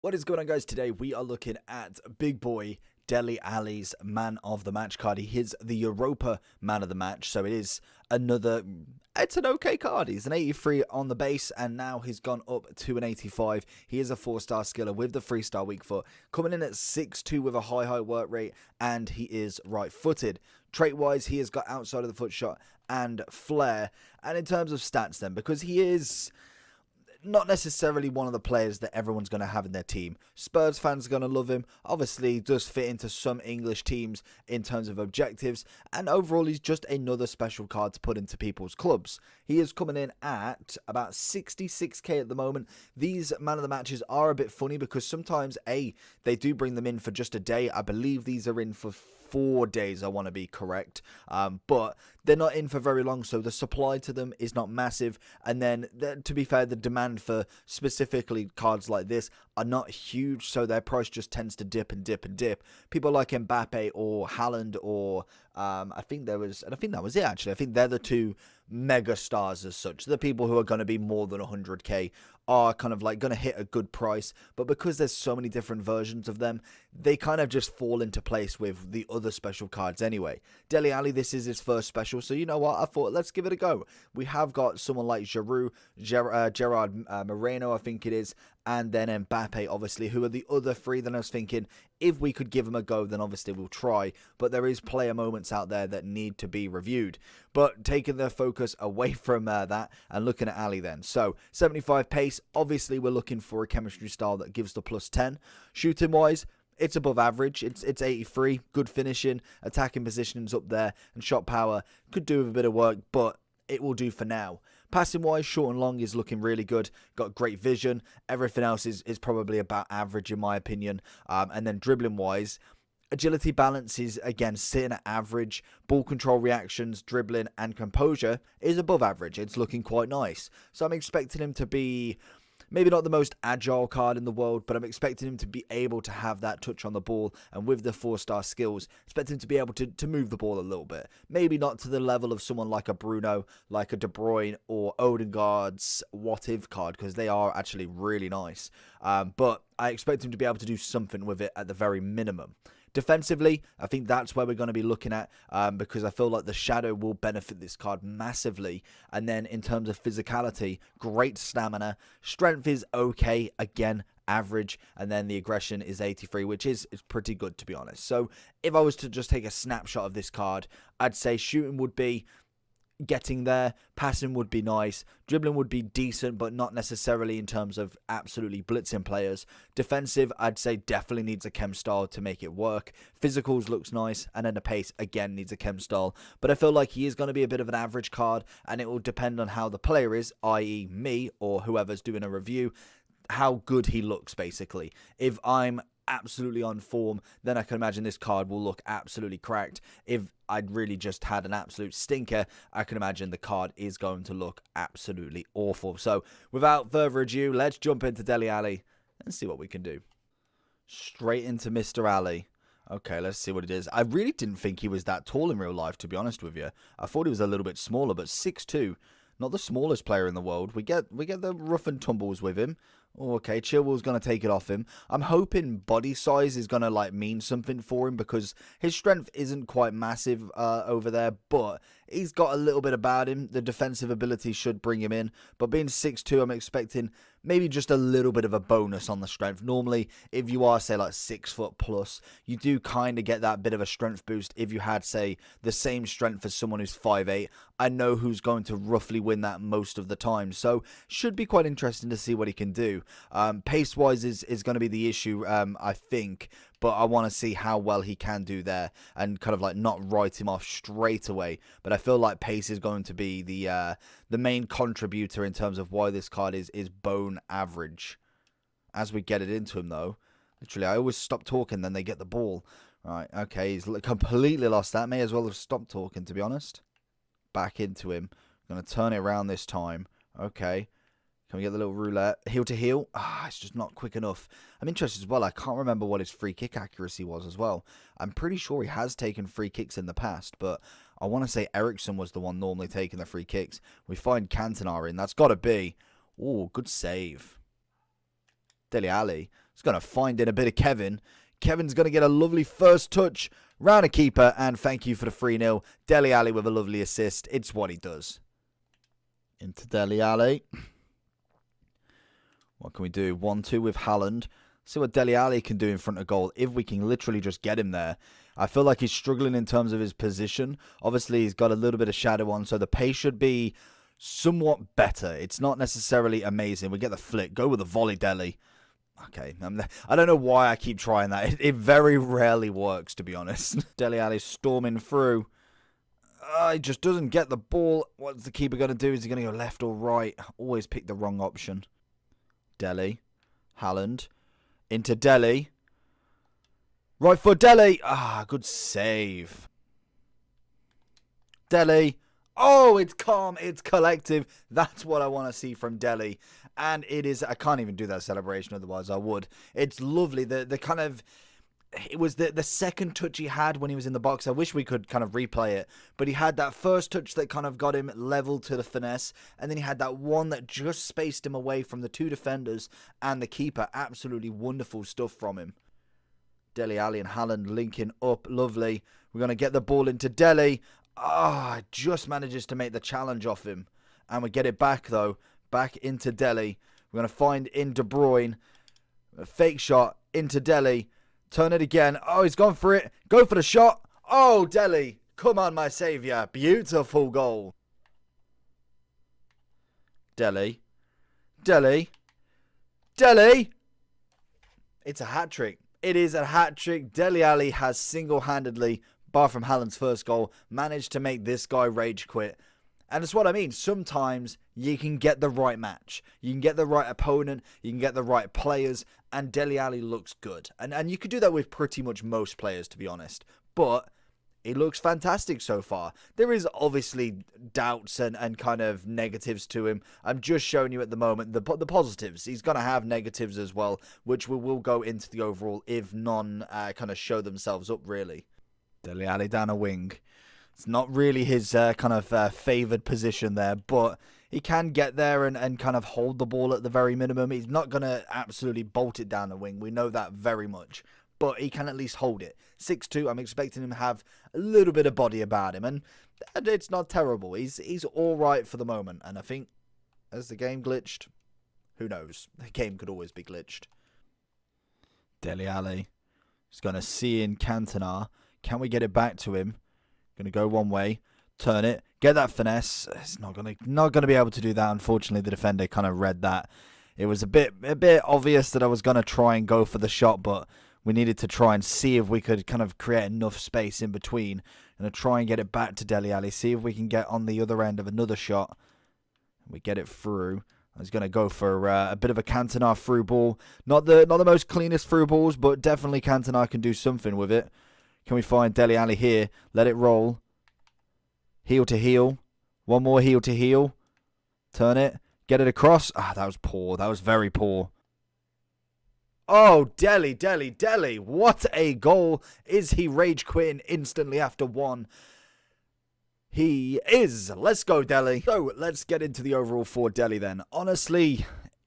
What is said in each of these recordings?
What is going on, guys? Today we are looking at big boy Dele Alli's man of the match card. He is the Europa man of the match, so it is another, it's an okay card. He's an 83 on the base, and now he's gone up to an 85. He is a 4-star skiller with the 3-star weak foot, coming in at 6'2 with a high work rate, and he is right-footed. Trait-wise, he has got outside of the foot shot and flair. And in terms of stats then, because he is not necessarily one of the players that everyone's going to have in their team. Spurs fans are going to love him. Obviously, he does fit into some English teams in terms of objectives. And overall, he's just another special card to put into people's clubs. He is coming in at about 66k at the moment. These man of the matches are a bit funny because sometimes, they do bring them in for just a day. I believe these are in for 4 days, I want to be correct, but they're not in for very long, so the supply to them is not massive. And then, to be fair, the demand for specifically cards like this are not huge, so their price just tends to dip and dip and dip. People like Mbappe or Haaland or I think that was it actually. I think they're the two mega stars as such. The people who are going to be more than 100k are kind of like going to hit a good price, but because there's so many different versions of them, they kind of just fall into place with the other special cards anyway. Dele Alli, this is his first special, so you know what, I thought let's give it a go. We have got someone like Giroud, Gerard Moreno, I think it is, and then Mbappe, obviously, who are the other three. Then I was thinking, if we could give them a go, then obviously we'll try. But there is player moments out there that need to be reviewed. But taking their focus away from that and looking at Ali then. So, 75 pace. Obviously, we're looking for a chemistry style that gives the plus 10. Shooting-wise, it's above average. It's 83. Good finishing. Attacking positioning's up there. And shot power could do with a bit of work, but it will do for now. Passing wise, short and long is looking really good. Got great vision. Everything else is probably about average in my opinion. And then dribbling wise, agility balance is again sitting at average. Ball control reactions, dribbling and composure is above average. It's looking quite nice. So I'm expecting him to be maybe not the most agile card in the world, but I'm expecting him to be able to have that touch on the ball, and with the 4-star skills, expect him to be able to move the ball a little bit. Maybe not to the level of someone like a Bruno, like a De Bruyne, or Odegaard's What If card, because they are actually really nice. But I expect him to be able to do something with it at the very minimum. Defensively, I think that's where we're going to be looking at, because I feel like the shadow will benefit this card massively. And then in terms of physicality, great stamina. Strength is okay, again, average. And then the aggression is 83, which is pretty good, to be honest. So if I was to just take a snapshot of this card, I'd say shooting would be getting there, passing would be nice, dribbling would be decent, but not necessarily in terms of absolutely blitzing players. Defensive, I'd say definitely needs a chem style to make it work. Physicals looks nice, and then the pace again needs a chem style. But I feel like he is going to be a bit of an average card, and it will depend on how the player is, i.e. me or whoever's doing a review, how good he looks basically. If I'm absolutely on form, then I can imagine this card will look absolutely cracked. If I'd really just had an absolute stinker, I can imagine the card is going to look absolutely awful. So without further ado, let's jump into Dele Alli and see what we can do. Straight into Mr. Alli. Okay, let's see what it is. I really didn't think he was that tall in real life, to be honest with you. I thought he was a little bit smaller, but 6'2", not the smallest player in the world. We get the rough and tumbles with him. Okay, Chilwell's going to take it off him. I'm hoping body size is going to like mean something for him, because his strength isn't quite massive over there, but he's got a little bit about him. The defensive ability should bring him in, but being 6'2", I'm expecting maybe just a little bit of a bonus on the strength. Normally, if you are, say, like 6 foot plus, you do kind of get that bit of a strength boost if you had, say, the same strength as someone who's 5'8". I know who's going to roughly win that most of the time, so should be quite interesting to see what he can do. Pace-wise is going to be the issue, I think, but I want to see how well he can do there and kind of like not write him off straight away. But I feel like pace is going to be the main contributor in terms of why this card is bone average. As we get it into him, though, literally, I always stop talking, then they get the ball. Right, okay, he's completely lost that. May as well have stopped talking, to be honest. Back into him. Going to turn it around this time. Okay. Can we get the little roulette? Heel to heel? It's just not quick enough. I'm interested as well. I can't remember what his free kick accuracy was as well. I'm pretty sure he has taken free kicks in the past, but I want to say Ericsson was the one normally taking the free kicks. We find Cantona in. That's got to be. Oh, good save. Dele Alli. He's going to find in a bit of Kevin. Kevin's going to get a lovely first touch round a keeper, and thank you for the 3-0. Dele Alli with a lovely assist. It's what he does. Into Dele Alli. What can we do? 1-2 with Haaland. See what Dele Alli can do in front of goal if we can literally just get him there. I feel like he's struggling in terms of his position. Obviously, he's got a little bit of shadow on, so the pace should be somewhat better. It's not necessarily amazing. We get the flick. Go with the volley, Dele. Okay, I don't know why I keep trying that. It very rarely works, to be honest. Dele Alli storming through. He just doesn't get the ball. What's the keeper going to do? Is he going to go left or right? Always pick the wrong option. Dele. Haaland. Into Dele. Right foot, Dele. Good save. Dele. Oh, it's calm. It's collective. That's what I want to see from Dele. And it is, I can't even do that celebration, otherwise I would. It's lovely. The kind of, it was the second touch he had when he was in the box. I wish we could kind of replay it. But he had that first touch that kind of got him level to the finesse. And then he had that one that just spaced him away from the two defenders and the keeper. Absolutely wonderful stuff from him. Dele Alli and Haaland linking up. Lovely. We're going to get the ball into Dele. Just manages to make the challenge off him. And we get it back, though. Back into Dele. We're going to find in De Bruyne. A fake shot into Dele. Turn it again. Oh, he's gone for it. Go for the shot. Oh, Dele. Come on, my saviour. Beautiful goal. Dele. Dele. Dele. It's a hat-trick. It is a hat-trick. Dele Alli has single-handedly, bar from Haaland's first goal, managed to make this guy rage quit. And it's what I mean. Sometimes you can get the right match. You can get the right opponent. You can get the right players. And Dele Alli looks good. And you could do that with pretty much most players, to be honest. But he looks fantastic so far. There is obviously doubts and kind of negatives to him. I'm just showing you at the moment the positives. He's going to have negatives as well, which we will go into the overall if none kind of show themselves up, really. Dele Alli down a wing. It's not really his kind of favoured position there, but he can get there and kind of hold the ball at the very minimum. He's not going to absolutely bolt it down the wing. We know that very much. But he can at least hold it. 6'2", I'm expecting him to have a little bit of body about him. And it's not terrible. He's all right for the moment. And I think, as the game glitched, who knows? The game could always be glitched. Dele Alli is going to see in Cantona. Can we get it back to him? Going to go one way, turn it, get that finesse. It's not going to be able to do that. Unfortunately, the defender kind of read that. It was a bit obvious that I was going to try and go for the shot, but we needed to try and see if we could kind of create enough space in between and try and get it back to Dele Alli. See if we can get on the other end of another shot. We get it through. I was going to go for a bit of a Cantona through ball. Not the most cleanest through balls, but definitely Cantona can do something with it. Can we find Dele Alli here? Let it roll. Heel to heel. One more heel to heel. Turn it. Get it across. That was poor. That was very poor. Oh, Dele. What a goal. Is he rage quitting instantly after one? He is. Let's go, Dele. So, let's get into the overall for Dele then. Honestly,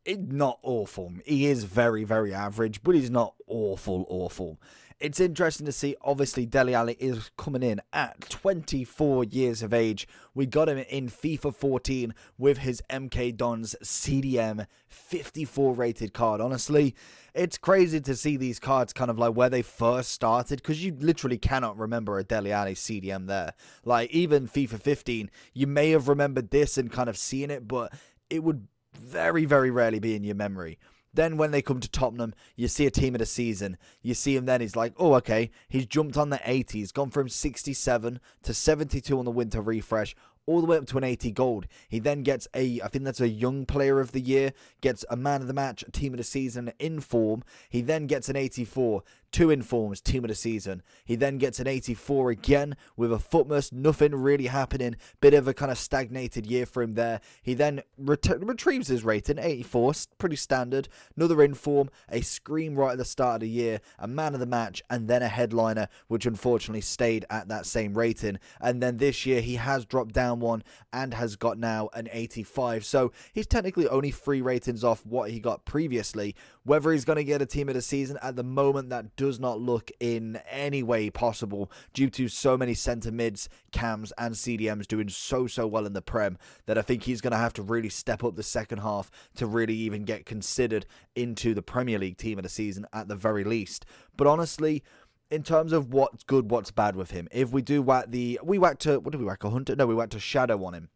not awful. He is very, very average, but he's not awful. It's interesting to see, obviously, Dele Alli is coming in at 24 years of age. We got him in FIFA 14 with his MK Dons CDM 54 rated card. Honestly, it's crazy to see these cards kind of like where they first started, because you literally cannot remember a Dele Alli CDM there. Like, even FIFA 15, you may have remembered this and kind of seen it, but it would very, very rarely be in your memory. Then when they come to Tottenham, you see a team of the season. You see him then, he's like, oh, okay. He's jumped on the 80s, gone from 67 to 72 on the winter refresh, all the way up to an 80 gold. He then gets I think that's a young player of the year, gets a man of the match, a team of the season, inform. He then gets an 84, 2 informs, team of the season. He then gets an 84 again with a footmus, nothing really happening. Bit of a kind of stagnated year for him there. He then retrieves his rating, 84, pretty standard. Another inform, a scream right at the start of the year, a man of the match, and then a headliner, which unfortunately stayed at that same rating. And then this year he has dropped down down one and has got now an 85. So he's technically only 3 ratings off what he got previously. Whether he's going to get a team of the season, at the moment that does not look in any way possible due to so many centre mids, cams and CDMs doing so well in the Prem, that I think he's going to have to really step up the second half to really even get considered into the Premier League team of the season at the very least. But honestly, in terms of what's good, what's bad with him, if we do whack we whacked a Hunter? No, we whacked a Shadow on him.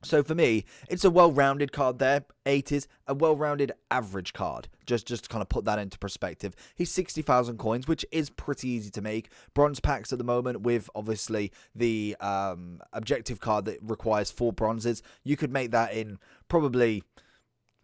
So for me, it's a well-rounded card there. 80s, a well-rounded average card. Just to kind of put that into perspective. He's 60,000 coins, which is pretty easy to make. Bronze packs at the moment with, obviously, the objective card that requires 4 bronzes. You could make that in probably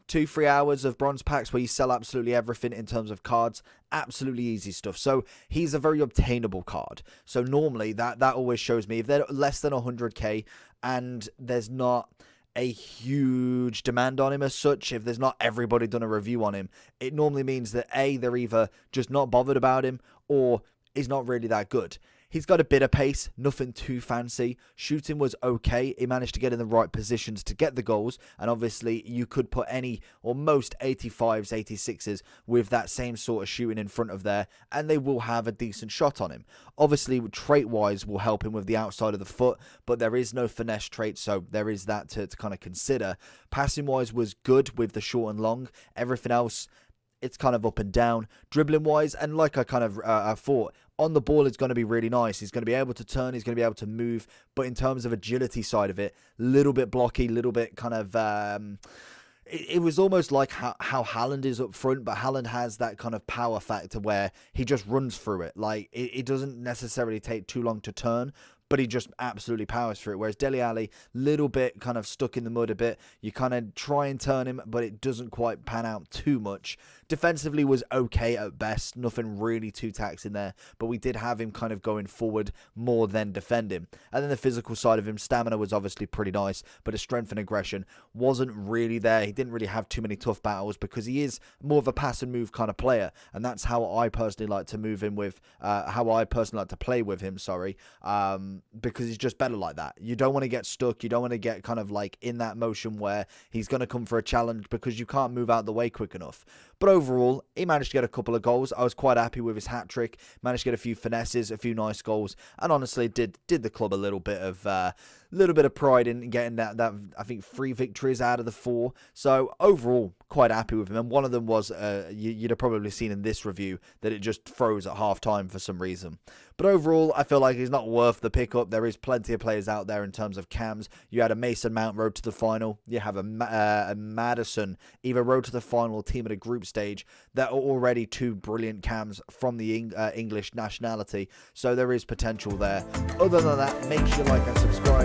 2-3 hours of bronze packs where you sell absolutely everything in terms of cards. Absolutely easy stuff. So he's a very obtainable card. So normally that always shows me if they're less than 100k and there's not a huge demand on him as such, if there's not everybody done a review on him, it normally means that A, they're either just not bothered about him or he's not really that good. He's got a bit of pace, nothing too fancy. Shooting was okay. He managed to get in the right positions to get the goals. And obviously, you could put any or most 85s, 86s with that same sort of shooting in front of there, and they will have a decent shot on him. Obviously, trait-wise will help him with the outside of the foot, but there is no finesse trait, so there is that to kind of consider. Passing-wise was good with the short and long. Everything else, it's kind of up and down. Dribbling-wise, and like I kind of I thought, on the ball is going to be really nice. He's going to be able to turn. He's going to be able to move. But in terms of agility side of it, little bit blocky, little bit kind of... It was almost like how Haaland is up front, but Haaland has that kind of power factor where he just runs through it. Like, it doesn't necessarily take too long to turn, but he just absolutely powers through it. Whereas Dele Alli, little bit kind of stuck in the mud a bit. You kind of try and turn him, but it doesn't quite pan out too much. Defensively was okay at best. Nothing really too taxing there. But we did have him kind of going forward more than defending. And then the physical side of him, stamina was obviously pretty nice. But his strength and aggression wasn't really there. He didn't really have too many tough battles because he is more of a pass and move kind of player. And that's how I personally like to move him with, how I personally like to play with him, sorry. Because he's just better like that. You don't want to get stuck. You don't want to get kind of like in that motion where he's going to come for a challenge because you can't move out the way quick enough. But overall, he managed to get a couple of goals. I was quite happy with his hat-trick. Managed to get a few finesses, a few nice goals, and honestly did the club a little bit of pride in getting that I think 3 victories out of the 4. So overall, quite happy with him. And one of them was you'd have probably seen in this review that it just froze at half-time for some reason. But overall, I feel like he's not worth the pickup. There is plenty of players out there in terms of cams. You had a Mason Mount road to the final. You have a Madison either road to the final or team at a group stage. That are already 2 brilliant cams from the English nationality. So there is potential there. Other than that, make sure you like and subscribe.